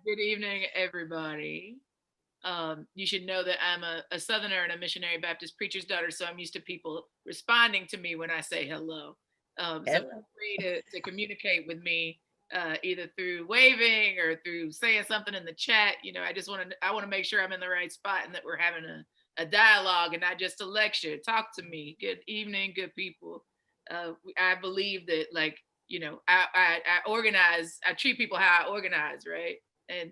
Good evening, everybody. You should know that I'm a Southerner and a missionary Baptist preacher's daughter, so I'm used to people responding to me when I say hello. So feel Hello. free to communicate with me either through waving or through saying something in the chat. I want to make sure I'm in the right spot and that we're having a dialogue and not just a lecture. Talk to me. Good evening, good people. I believe that, like, I organize. I treat people how I organize, right? And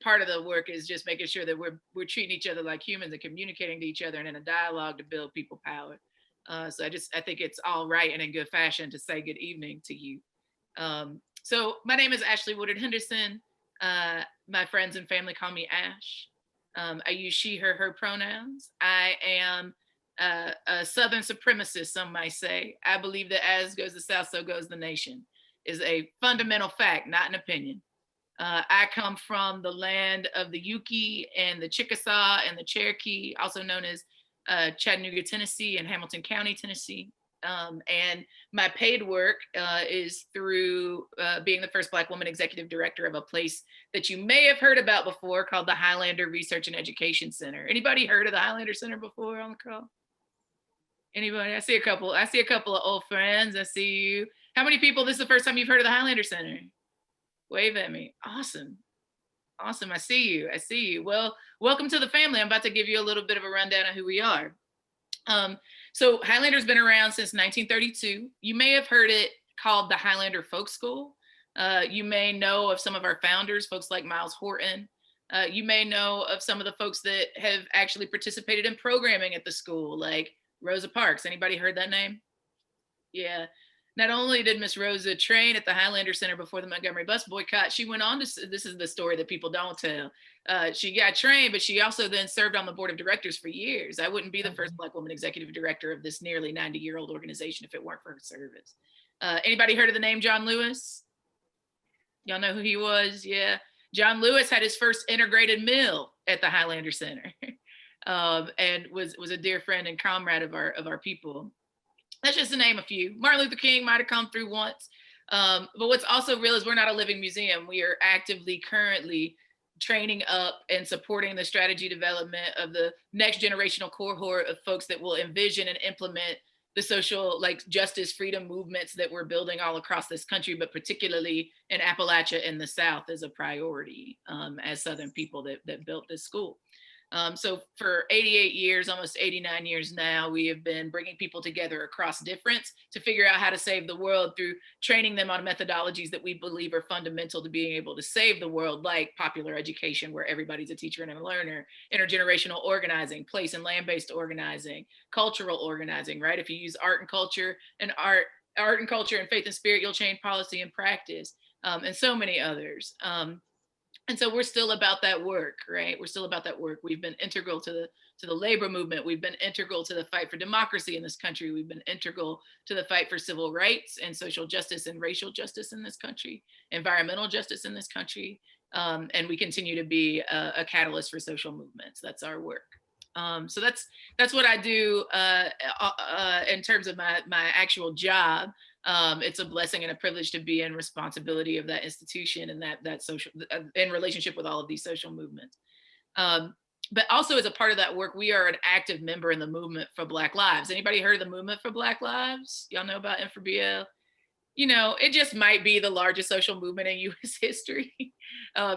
part of the work is just making sure that we're treating each other like humans and communicating to each other and in a dialogue to build people power. So I think it's all right and in good fashion to say good evening to you. So my name is Ashley Woodward Henderson. My friends and family call me Ash. I use she, her pronouns. I am a Southern supremacist, some might say. I believe that as goes the South, so goes the nation, is a fundamental fact, not an opinion. I come from the land of the Yuki and the Chickasaw and the Cherokee, also known as Chattanooga, Tennessee, and Hamilton County, Tennessee. And my paid work is through being the first Black woman executive director of a place that you may have heard about before called the Highlander Research and Education Center. Anybody heard of the Highlander Center before on the call? Anybody? I see a couple. I see a couple of old friends. I see you. How many people? This is the first time you've heard of the Highlander Center? Wave at me. Awesome. Awesome. I see you. I see you. Well, welcome to the family. I'm about to give you a little bit of a rundown of who we are. So Highlander's been around since 1932. You may have heard it called the Highlander Folk School. You may know of some of our founders, folks like Miles Horton. You may know of some of the folks that have actually participated in programming at the school, like Rosa Parks. Anybody heard that name? Yeah. Not only did Miss Rosa train at the Highlander Center before the Montgomery bus boycott, she went on to, this is the story that people don't tell. She got trained, but she also then served on the board of directors for years. I wouldn't be the first Black woman executive director of this nearly 90-year-old organization if it weren't for her service. Anybody heard of the name John Lewis? Y'all know who he was? Yeah. John Lewis had his first integrated mill at the Highlander Center. And was a dear friend and comrade of our people. That's just to name a few. Martin Luther King might have come through once. But what's also real is we're not a living museum. We are actively currently training up and supporting the strategy development of the next generational cohort of folks that will envision and implement the social, like, justice, freedom movements that we're building all across this country, but particularly in Appalachia and the South as a priority, as Southern people that built this school. So for 88 years, almost 89 years now, we have been bringing people together across difference to figure out how to save the world through training them on methodologies that we believe are fundamental to being able to save the world, like popular education, where everybody's a teacher and a learner, intergenerational organizing, place and land-based organizing, cultural organizing, right? If you use art and culture and faith and spirit, you'll change policy and practice, and so many others. And so we're still about that work, right? We're still about that work. We've been integral to the labor movement. We've been integral to the fight for democracy in this country. We've been integral to the fight for civil rights and social justice and racial justice in this country, environmental justice in this country. And we continue to be a catalyst for social movements. That's our work. So that's what I do in terms of my actual job. It's a blessing and a privilege to be in responsibility of that institution and that social, in relationship with all of these social movements. But also as a part of that work, we are an active member in the movement for Black Lives. Anybody heard of the movement for Black Lives? Y'all know about InfraBL? You know, it just might be the largest social movement in US history,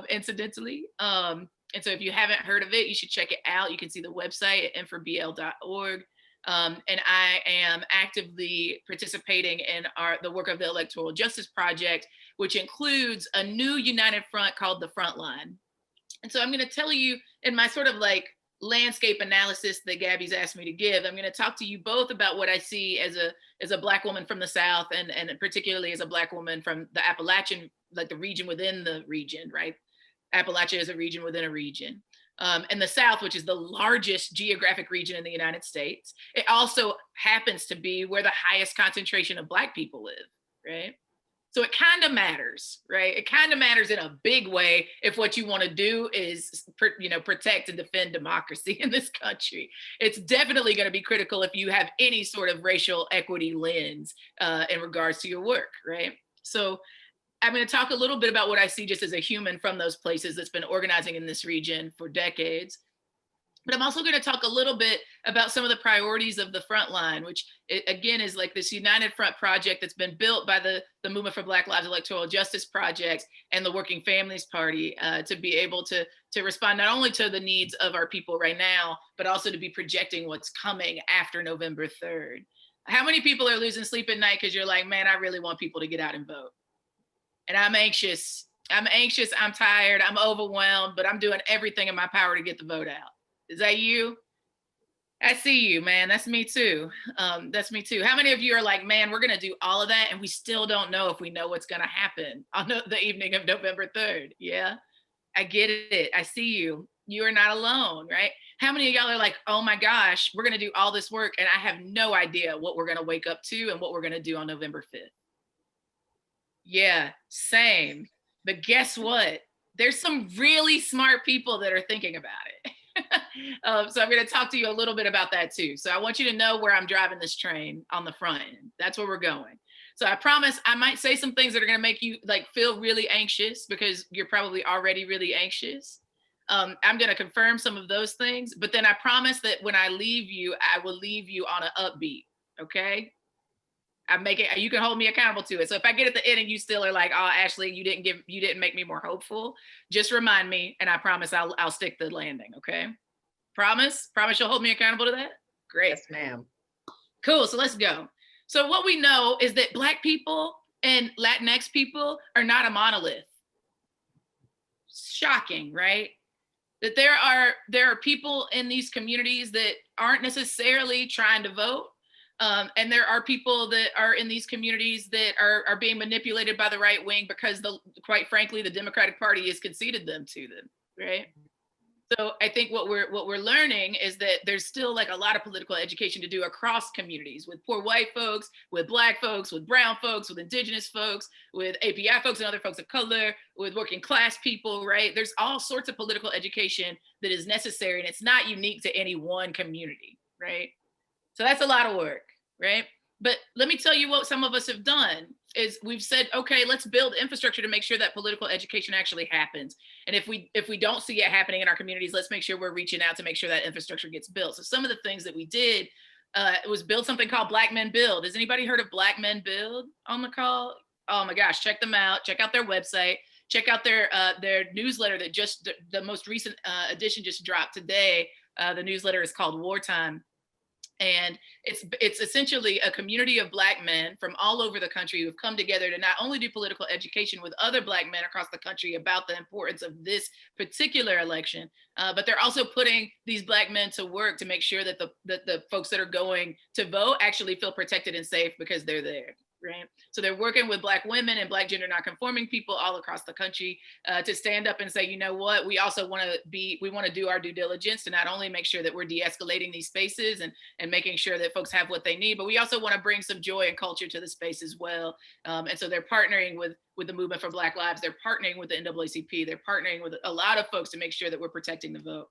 incidentally. And so if you haven't heard of it, you should check it out. You can see the website at infrabl.org. And I am actively participating in the work of the Electoral Justice Project, which includes a new united front called the Frontline. And so I'm going to tell you in my sort of like landscape analysis that Gabby's asked me to give, I'm going to talk to you both about what I see as a Black woman from the South, and particularly as a Black woman from the Appalachian, like the region within the region, right? Appalachia is a region within a region. And the South, which is the largest geographic region in the United States, it also happens to be where the highest concentration of Black people live, right? So it kind of matters, right? It kind of matters in a big way if what you want to do is, protect and defend democracy in this country. It's definitely going to be critical if you have any sort of racial equity lens in regards to your work, right? So I'm going to talk a little bit about what I see just as a human from those places that's been organizing in this region for decades. But I'm also going to talk a little bit about some of the priorities of the front line, which again is like this United Front project that's been built by the Movement for Black Lives Electoral Justice Project and the Working Families Party to be able to respond not only to the needs of our people right now, but also to be projecting what's coming after November 3rd. How many people are losing sleep at night because you're like, man, I really want people to get out and vote? And I'm anxious. I'm tired. I'm overwhelmed, but I'm doing everything in my power to get the vote out. Is that you? I see you, man. That's me too. That's me too. How many of you are like, man, we're going to do all of that and we still don't know if we know what's going to happen on the evening of November 3rd? Yeah, I get it. I see you. You are not alone, right? How many of y'all are like, oh my gosh, we're going to do all this work and I have no idea what we're going to wake up to and what we're going to do on November 5th? Yeah, same. But guess what? There's some really smart people that are thinking about it. So I'm going to talk to you a little bit about that too. So I want you to know where I'm driving this train on the front end. That's where we're going. So I promise I might say some things that are going to make you like feel really anxious because you're probably already really anxious. I'm going to confirm some of those things, but then I promise that when I leave you, I will leave you on an upbeat. Okay. You can hold me accountable to it. So if I get at the end and you still are like, oh, Ashley, you didn't make me more hopeful, just remind me and I promise I'll stick the landing. Okay. Promise you'll hold me accountable to that? Great. Yes, ma'am. Cool. So let's go. So what we know is that Black people and Latinx people are not a monolith. Shocking, right? That there are people in these communities that aren't necessarily trying to vote. And there are people that are in these communities that are being manipulated by the right wing because quite frankly, the Democratic Party has conceded them to them, right? So I think what we're learning is that there's still like a lot of political education to do across communities with poor white folks, with Black folks, with brown folks, with indigenous folks, with API folks and other folks of color, with working class people, right? There's all sorts of political education that is necessary and it's not unique to any one community, right? So that's a lot of work, right? But let me tell you what some of us have done is we've said, okay, let's build infrastructure to make sure that political education actually happens. And if we don't see it happening in our communities, let's make sure we're reaching out to make sure that infrastructure gets built. So some of the things that we did was build something called Black Men Build. Has anybody heard of Black Men Build on the call? Oh my gosh, check them out. Check out their website. Check out their newsletter that just the most recent edition just dropped today. The newsletter is called Wartime. And it's essentially a community of Black men from all over the country who've come together to not only do political education with other Black men across the country about the importance of this particular election, but they're also putting these Black men to work to make sure that the folks that are going to vote actually feel protected and safe because they're there. Right? So they're working with Black women and Black gender nonconforming people all across the country to stand up and say, you know what, we also want to do our due diligence to not only make sure that we're de-escalating these spaces and making sure that folks have what they need, but we also want to bring some joy and culture to the space as well. And so they're partnering with the Movement for Black Lives, they're partnering with the NAACP, they're partnering with a lot of folks to make sure that we're protecting the vote.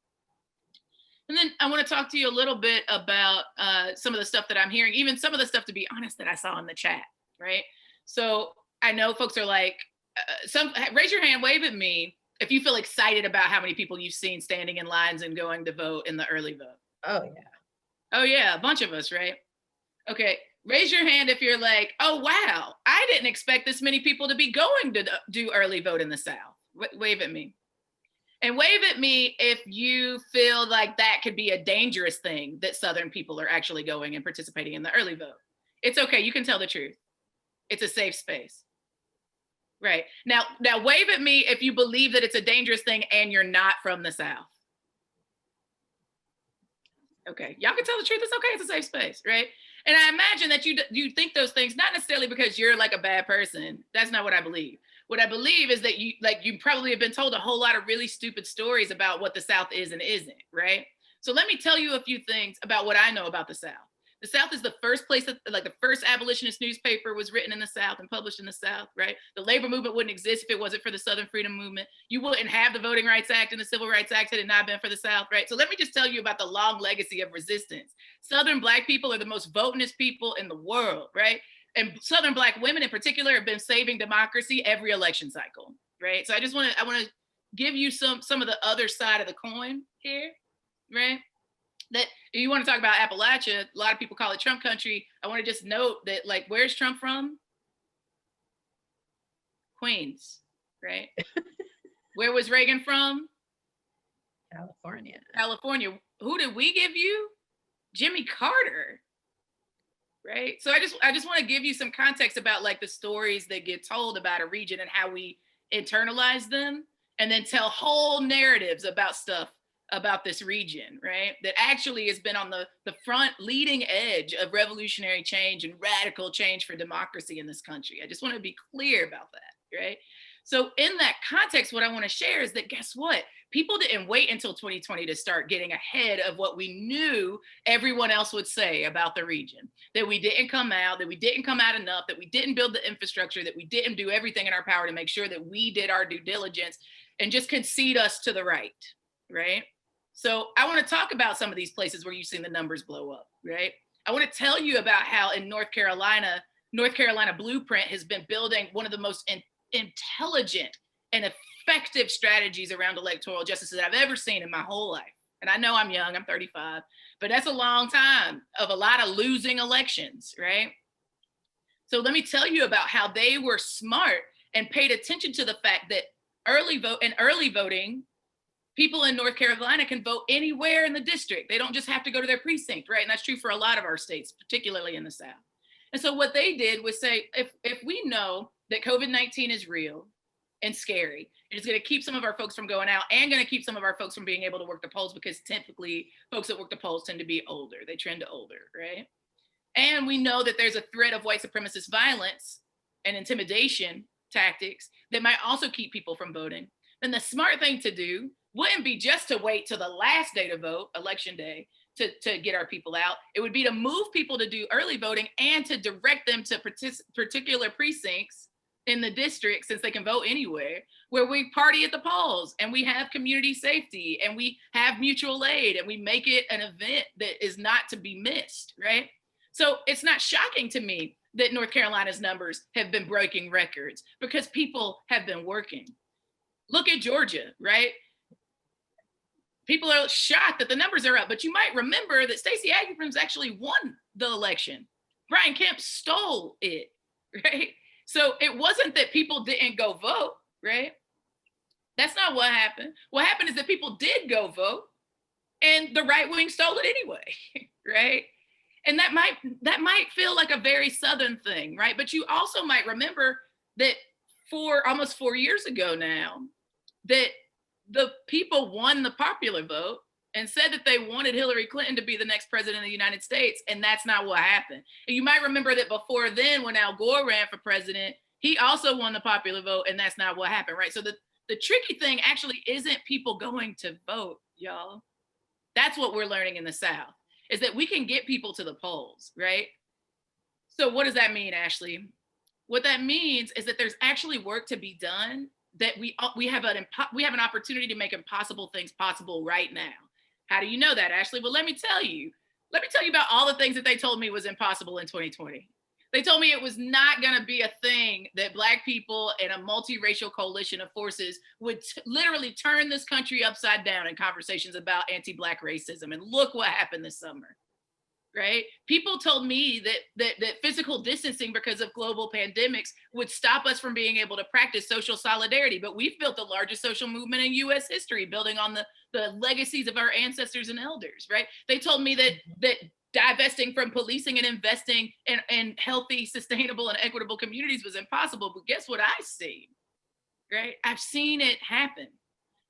And then I want to talk to you a little bit about some of the stuff that I'm hearing, even some of the stuff, to be honest, that I saw in the chat. Right. So I know folks are like, raise your hand, wave at me if you feel excited about how many people you've seen standing in lines and going to vote in the early vote. Oh, yeah. Oh, yeah. A bunch of us. Right. OK, raise your hand if you're like, oh, wow, I didn't expect this many people to be going to do early vote in the South. Wave at me. And wave at me if you feel like that could be a dangerous thing that Southern people are actually going and participating in the early vote. It's OK. You can tell the truth. It's a safe space. Right. Now wave at me if you believe that it's a dangerous thing and you're not from the South. Okay. Y'all can tell the truth. It's okay. It's a safe space. Right. And I imagine that you think those things, not necessarily because you're like a bad person. That's not what I believe. What I believe is that you probably have been told a whole lot of really stupid stories about what the South is and isn't. Right. So let me tell you a few things about what I know about the South. The South is the first place that, like, the first abolitionist newspaper was written in the South and published in the South, right? The labor movement wouldn't exist if it wasn't for the Southern Freedom Movement. You wouldn't have the Voting Rights Act and the Civil Rights Act had it not been for the South, right? So let me just tell you about the long legacy of resistance. Southern Black people are the most votingist people in the world, right? and Southern Black women in particular have been saving democracy every election cycle, right? So I want to give you some of the other side of the coin here, right? That if you want to talk about Appalachia, a lot of people call it Trump country. I want to just note that, like, where's Trump from? Queens, right? Where was Reagan from? California. California. Who did we give you? Jimmy Carter, right? So I just want to give you some context about like the stories that get told about a region and how we internalize them, and then tell whole narratives about stuff about this region, right? That actually has been on the front leading edge of revolutionary change and radical change for democracy in this country. I just want to be clear about that, right? So in that context, what I want to share is that, guess what? People didn't wait until 2020 to start getting ahead of what we knew everyone else would say about the region. That we didn't come out enough, that we didn't build the infrastructure, that we didn't do everything in our power to make sure that we did our due diligence and just concede us to the right? So I want to talk about some of these places where you've seen the numbers blow up, right? I want to tell you about how in North Carolina Blueprint has been building one of the most intelligent and effective strategies around electoral justice that I've ever seen in my whole life. And I know I'm young, I'm 35, but that's a long time of a lot of losing elections, right? So let me tell you about how they were smart and paid attention to the fact that early voting, people in North Carolina can vote anywhere in the district. They don't just have to go to their precinct, right? And that's true for a lot of our states, particularly in the South. And so what they did was say, if we know that COVID-19 is real and scary, it's going to keep some of our folks from going out and going to keep some of our folks from being able to work the polls, because typically folks that work the polls tend to be older. They trend to older, right? And we know that there's a threat of white supremacist violence and intimidation tactics that might also keep people from voting. Then the smart thing to do wouldn't be just to wait till the last day to vote, election day, to get our people out. It would be to move people to do early voting and to direct them to particular precincts in the district, since they can vote anywhere, where we party at the polls and we have community safety and we have mutual aid and we make it an event that is not to be missed, right? So it's not shocking to me that North Carolina's numbers have been breaking records, because people have been working. Look at Georgia, right? People are shocked that the numbers are up, but you might remember that Stacey Abrams actually won the election. Brian Kemp stole it, right? So it wasn't that people didn't go vote, right? That's not what happened. What happened is that people did go vote and the right wing stole it anyway, right? And that might feel like a very Southern thing, right? But you also might remember that for almost 4 years ago now, that the people won the popular vote and said that they wanted Hillary Clinton to be the next president of the United States. And that's not what happened. And you might remember that before then, when Al Gore ran for president, he also won the popular vote, and that's not what happened, right? So the tricky thing actually isn't people going to vote, y'all. That's what we're learning in the South, is that we can get people to the polls, right? So what does that mean, Ashley? What that means is that there's actually work to be done, that we have an opportunity to make impossible things possible right now. How do you know that, Ashley? Well, let me tell you about all the things that they told me was impossible in 2020. They told me it was not going to be a thing that Black people and a multiracial coalition of forces would literally turn this country upside down in conversations about anti-Black racism. And look what happened this summer, right? People told me that physical distancing because of global pandemics would stop us from being able to practice social solidarity. But we've built the largest social movement in US history, building on the legacies of our ancestors and elders, right? They told me that divesting from policing and investing in healthy, sustainable, and equitable communities was impossible. But guess what I see, right? I've seen it happen.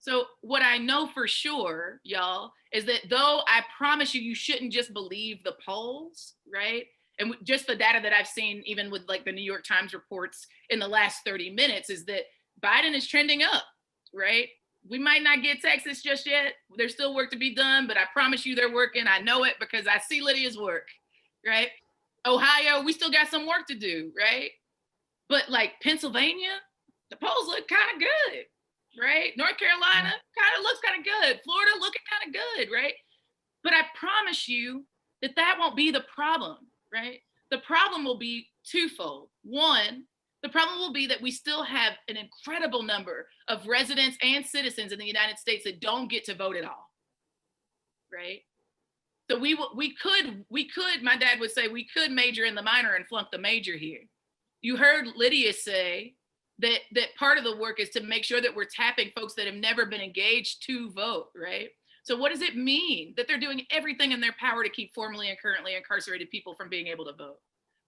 So what I know for sure, y'all, is that though I promise you, you shouldn't just believe the polls, right? And just the data that I've seen, even with like the New York Times reports in the last 30 minutes, is that Biden is trending up, right? We might not get Texas just yet. There's still work to be done, but I promise you they're working. I know it because I see Lydia's work, right? Ohio, we still got some work to do, right? But like Pennsylvania, the polls look kind of good, right? North Carolina kind of looks kind of good. Florida looking kind of good, right? But I promise you that won't be the problem, right? The problem will be twofold. One, the problem will be that we still have an incredible number of residents and citizens in the United States that don't get to vote at all, right? So we could, my dad would say, we could major in the minor and flunk the major here. You heard Lydia say that part of the work is to make sure that we're tapping folks that have never been engaged to vote, right? So what does it mean that they're doing everything in their power to keep formerly and currently incarcerated people from being able to vote?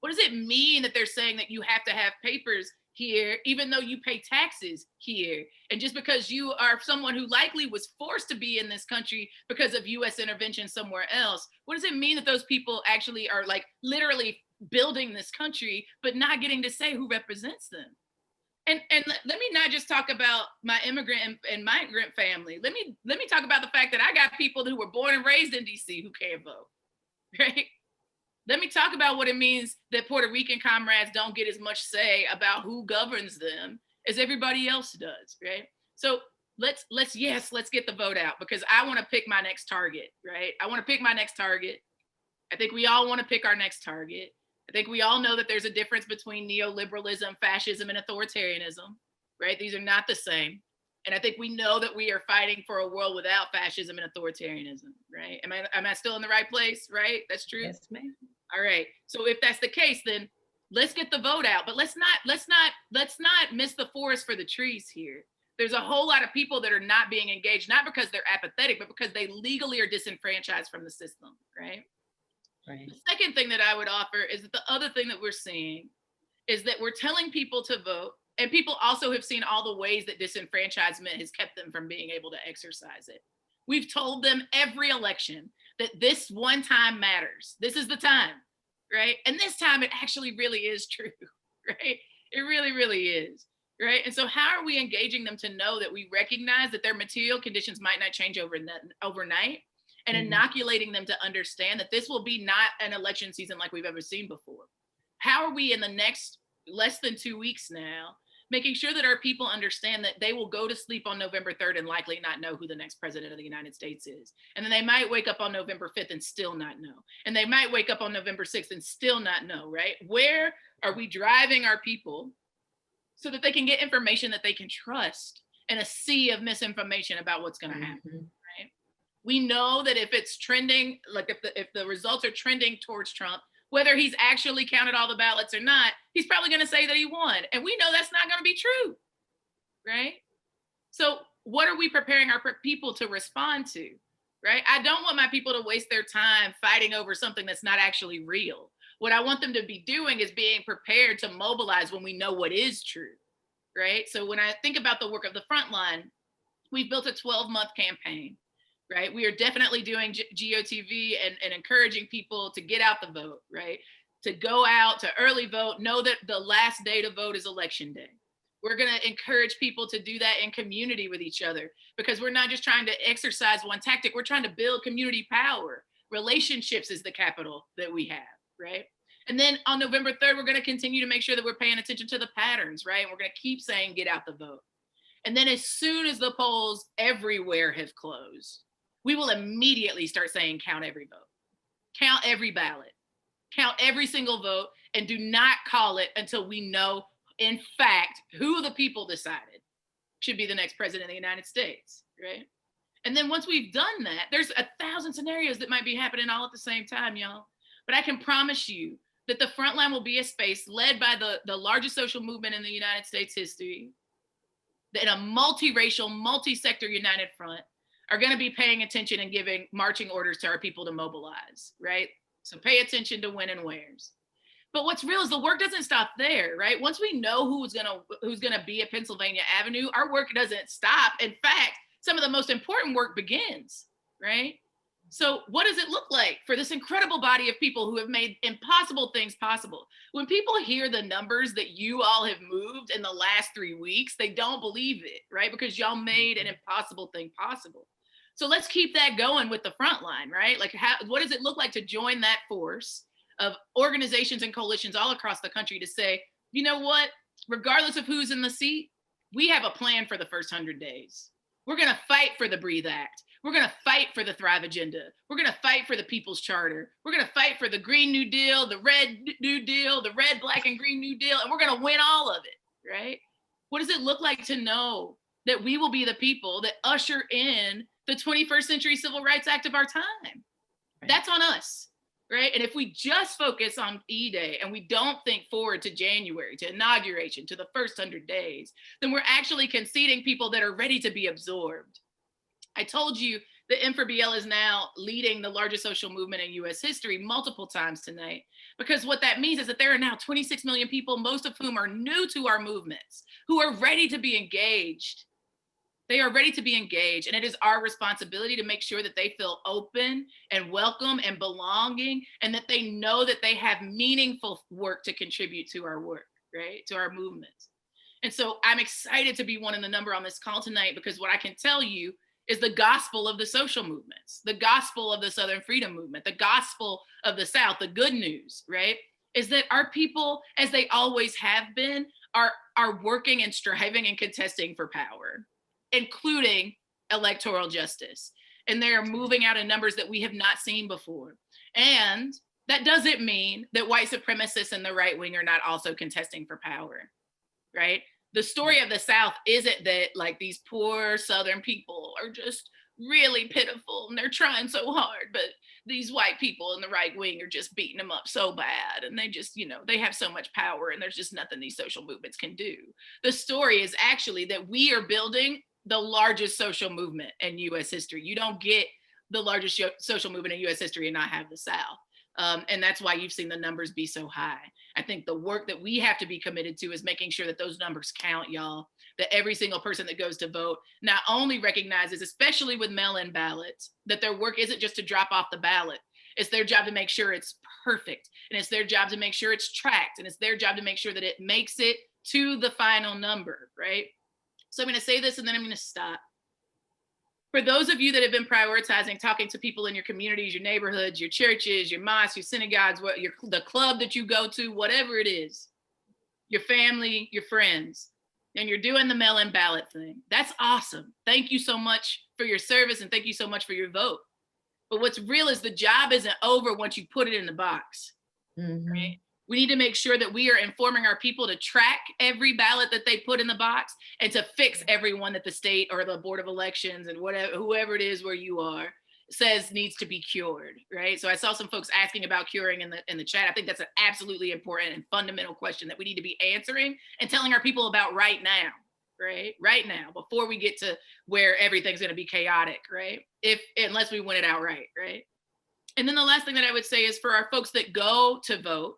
What does it mean that they're saying that you have to have papers here, even though you pay taxes here? And just because you are someone who likely was forced to be in this country because of US intervention somewhere else, what does it mean that those people actually are like literally building this country, but not getting to say who represents them? And let me not just talk about my immigrant and migrant family. Let me talk about the fact that I got people who were born and raised in DC who can't vote, right? Let me talk about what it means that Puerto Rican comrades don't get as much say about who governs them as everybody else does, right? So let's get the vote out, because I want to pick my next target, right? I want to pick my next target. I think we all want to pick our next target. I think we all know that there's a difference between neoliberalism, fascism, and authoritarianism, right? These are not the same. And I think we know that we are fighting for a world without fascism and authoritarianism, right? Am I still in the right place, right? That's true? Yes, ma'am. All right. So if that's the case, then let's get the vote out. But let's not miss the forest for the trees here. There's a whole lot of people that are not being engaged, not because they're apathetic, but because they legally are disenfranchised from the system, right? Right. The second thing that I would offer is that the other thing that we're seeing is that we're telling people to vote, and people also have seen all the ways that disenfranchisement has kept them from being able to exercise it. We've told them every election that this one time matters. This is the time, right? And this time it actually really is true, right? It really, really is, right? And so how are we engaging them to know that we recognize that their material conditions might not change overnight, and inoculating them to understand that this will be not an election season like we've ever seen before? How are we in the next less than 2 weeks now making sure that our people understand that they will go to sleep on November 3rd and likely not know who the next president of the United States is? And then they might wake up on November 5th and still not know. And they might wake up on November 6th and still not know, right? Where are we driving our people so that they can get information that they can trust in a sea of misinformation about what's going to happen? We know that if it's trending, like if the results are trending towards Trump, whether he's actually counted all the ballots or not, he's probably going to say that he won. And we know that's not going to be true, right? So what are we preparing our people to respond to, right? I don't want my people to waste their time fighting over something that's not actually real. What I want them to be doing is being prepared to mobilize when we know what is true, right? So when I think about the work of the front line, we've built a 12-month campaign. Right? We are definitely doing GOTV and encouraging people to get out the vote, right? To go out, to early vote, know that the last day to vote is election day. We're going to encourage people to do that in community with each other, because we're not just trying to exercise one tactic, we're trying to build community power. Relationships is the capital that we have, right? And then on November 3rd, we're going to continue to make sure that we're paying attention to the patterns, right? And we're going to keep saying, get out the vote. And then as soon as the polls everywhere have closed, we will immediately start saying, count every vote, count every ballot, count every single vote, and do not call it until we know, in fact, who the people decided should be the next president of the United States, right? And then once we've done that, there's 1,000 scenarios that might be happening all at the same time, y'all. But I can promise you that the front line will be a space led by the largest social movement in the United States history, in a multiracial, multi-sector united front, are going to be paying attention and giving marching orders to our people to mobilize, right? So pay attention to when and wheres. But what's real is the work doesn't stop there, right? Once we know who's gonna be at Pennsylvania Avenue, our work doesn't stop. In fact, some of the most important work begins, right? So what does it look like for this incredible body of people who have made impossible things possible? When people hear the numbers that you all have moved in the last 3 weeks, they don't believe it, right? Because y'all made an impossible thing possible. So let's keep that going with the front line, right? Like, what does it look like to join that force of organizations and coalitions all across the country to say, you know what, regardless of who's in the seat, we have a plan for the first 100 days. We're going to fight for the Breathe Act. We're going to fight for the Thrive Agenda. We're going to fight for the People's Charter. We're going to fight for the Green New Deal, the Red New Deal, the Red, Black, and Green New Deal, and we're going to win all of it, right? What does it look like to know that we will be the people that usher in the 21st century Civil Rights Act of our time? Right. That's on us, right? And if we just focus on E-Day and we don't think forward to January, to inauguration, to the first 100 days, then we're actually conceding people that are ready to be absorbed. I told you that M4BL is now leading the largest social movement in US history multiple times tonight, because what that means is that there are now 26 million people, most of whom are new to our movements, who are ready to be engaged. They are ready to be engaged, and it is our responsibility to make sure that they feel open and welcome and belonging, and that they know that they have meaningful work to contribute to our work, right? To our movements. And so I'm excited to be one in the number on this call tonight, because what I can tell you is the gospel of the social movements, the gospel of the Southern Freedom Movement, the gospel of the South, the good news, right? Is that our people, as they always have been, are working and striving and contesting for power, including electoral justice. And they are moving out in numbers that we have not seen before. And that doesn't mean that white supremacists and the right wing are not also contesting for power, right? The story of the South isn't that like these poor Southern people are just really pitiful and they're trying so hard, but these white people in the right wing are just beating them up so bad, and they just, they have so much power and there's just nothing these social movements can do. The story is actually that we are building the largest social movement in US history. You don't get the largest social movement in US history and not have the South. And that's why you've seen the numbers be so high. I think the work that we have to be committed to is making sure that those numbers count, y'all, that every single person that goes to vote not only recognizes, especially with mail-in ballots, that their work isn't just to drop off the ballot. It's their job to make sure it's perfect. And it's their job to make sure it's tracked. And it's their job to make sure that it makes it to the final number, right? So I'm going to say this and then I'm going to stop. For those of you that have been prioritizing talking to people in your communities, your neighborhoods, your churches, your mosques, your synagogues, the club that you go to, whatever it is, your family, your friends, and you're doing the mail-in ballot thing, that's awesome. Thank you so much for your service and thank you so much for your vote. But what's real is the job isn't over once you put it in the box, right? We need to make sure that we are informing our people to track every ballot that they put in the box and to fix everyone that the state or the Board of Elections and whoever it is where you are says needs to be cured, right? So I saw some folks asking about curing in the chat. I think that's an absolutely important and fundamental question that we need to be answering and telling our people about right now, right? Right now, before we get to where everything's going to be chaotic, right? Unless we win it outright, right? And then the last thing that I would say is for our folks that go to vote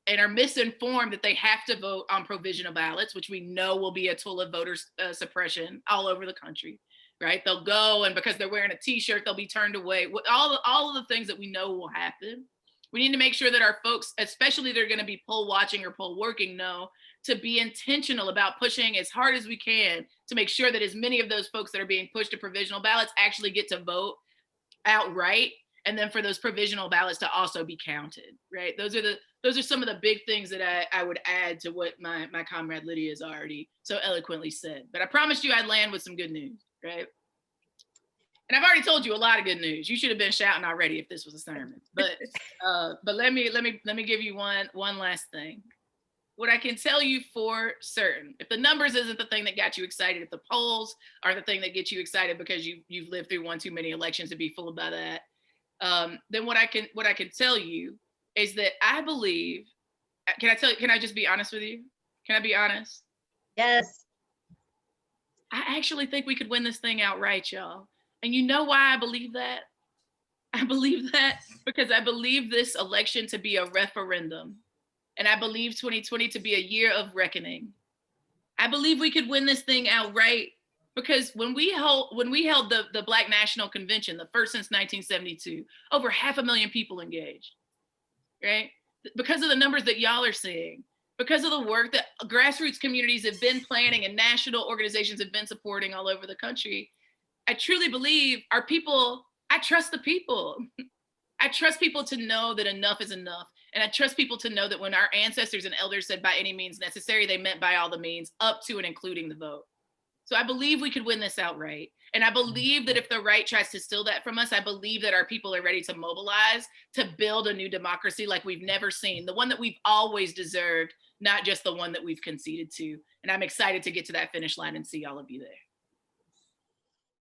and are misinformed that they have to vote on provisional ballots, which we know will be a tool of voter suppression all over the country, right? They'll go, and because they're wearing a t-shirt, they'll be turned away. All of the things that we know will happen. We need to make sure that our folks, especially they're gonna be poll watching or poll working, know to be intentional about pushing as hard as we can to make sure that as many of those folks that are being pushed to provisional ballots actually get to vote outright. And then for those provisional ballots to also be counted, right? Those are some of the big things that I would add to what my comrade Lydia has already so eloquently said. But I promised you I'd land with some good news, right? And I've already told you a lot of good news. You should have been shouting already if this was a sermon. But let me give you one last thing. What I can tell you for certain, if the numbers isn't the thing that got you excited, if the polls are the thing that gets you excited because you've lived through one too many elections to be fooled by that, then what I can tell you is that I believe, can I just be honest with you? Can I be honest? Yes. I actually think we could win this thing outright, y'all. And you know why I believe that? I believe that because I believe this election to be a referendum. And I believe 2020 to be a year of reckoning. I believe we could win this thing outright because when we held the Black National Convention, the first since 1972, over 500,000 people engaged, right? Because of the numbers that y'all are seeing, because of the work that grassroots communities have been planning and national organizations have been supporting all over the country, I truly believe our people, I trust the people. I trust people to know that enough is enough. And I trust people to know that when our ancestors and elders said by any means necessary, they meant by all the means up to and including the vote. So I believe we could win this outright. And I believe that if the right tries to steal that from us, I believe that our people are ready to mobilize to build a new democracy like we've never seen, the one that we've always deserved, not just the one that we've conceded to. And I'm excited to get to that finish line and see all of you there.